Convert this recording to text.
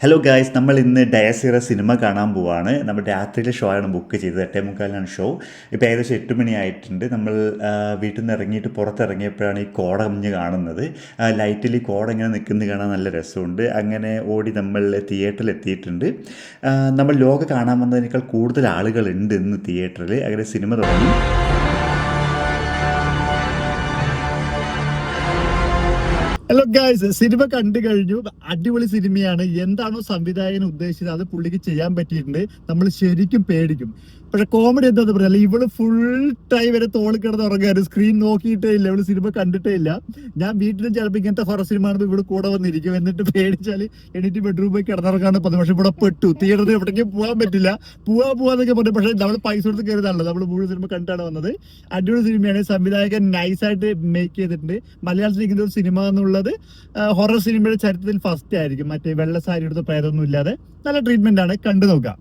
Hello guys, നമ്മൾ ഇന്ന് ഡയസിറ cinema കാണാൻ പോവാണ്. നമ്മൾ രാത്രിയിലെ ഷോ ആണ് ബുക്ക് ചെയ്തത്. 8:45 ഷോ. ഇപ്പോൾ ഏകദേശം 8 മണിയായിട്ടുണ്ട്. നമ്മൾ വീട്ടിൽ നിന്ന് ഇറങ്ങിയിട്ട് പുറത്തിറങ്ങിയപ്പോഴാണ് ഈ കോടമഞ്ഞ് കാണുന്നത്. ലൈറ്റിൽ ഈ കോട ഇങ്ങനെ നിൽക്കുന്നത് കാണാൻ നല്ല രസമുണ്ട്. അങ്ങനെ ഓടി നമ്മൾ തിയേറ്ററിൽ എത്തിയിട്ടുണ്ട്. നമ്മൾ ലോക കാണാൻ വന്നതിനേക്കാൾ കൂടുതൽ ആളുകളുണ്ട് ഇന്ന് തിയേറ്ററിൽ. അങ്ങനെ സിനിമ തുടങ്ങി. ഹലോ ഗായ്സ്, സിനിമ കണ്ടു കഴിഞ്ഞു. അടിപൊളി സിനിമയാണ്. എന്താണോ സംവിധായകൻ ഉദ്ദേശിച്ചത് അത് പുള്ളിക്ക് ചെയ്യാൻ പറ്റിയിട്ടുണ്ട്. നമ്മൾ ശരിക്കും പേടിക്കും. പക്ഷെ കോമഡി എന്താന്ന് പറഞ്ഞാൽ ഇവള് ഫുൾ ടൈം വരെ തോളി കിടന്ന് ഉറങ്ങാറ്. സ്ക്രീൻ നോക്കിയിട്ടേ ഇല്ല, ഇവള് സിനിമ കണ്ടിട്ടേ ഇല്ല. ഞാൻ വീട്ടിലും ചിലപ്പോൾ ഇങ്ങനത്തെ ഹൊറർ സിനിമ കാണുമ്പോൾ ഇവള് കൂടെ വന്നിരിക്കും. എന്നിട്ട് പേടിച്ചാൽ എണീറ്റ് ബെഡ്റൂമിൽ പോയി കിടന്നിറങ്ങാണ് പതിവ്. പക്ഷെ ഇവിടെ പെട്ടു. തിയേറ്ററിൽ എവിടേക്കും പോകാൻ പറ്റില്ല. പോവാന്നൊക്കെ പറഞ്ഞു. പക്ഷെ നമ്മൾ പൈസ കൊടുത്ത് കയറുന്നതാണല്ലോ. നമ്മൾ മുഴുവൻ സിനിമ കണ്ടാണ് വന്നത്. അടിപൊളി സിനിമയാണ്. സംവിധായകൻ നൈസായിട്ട് മേക്ക് ചെയ്തിട്ടുണ്ട്. മലയാളത്തിൽ ഇങ്ങനെ ഒരു സിനിമ എന്നുള്ളത് ഹൊറർ സിനിമയുടെ ചരിത്രത്തിൽ ഫസ്റ്റ് ആയിരിക്കും. മറ്റേ വെള്ള സാരി എടുത്ത പ്രേതമൊന്നും ഇല്ലാതെ നല്ല ട്രീറ്റ്മെന്റ് ആണ്. കണ്ടു നോക്കാം.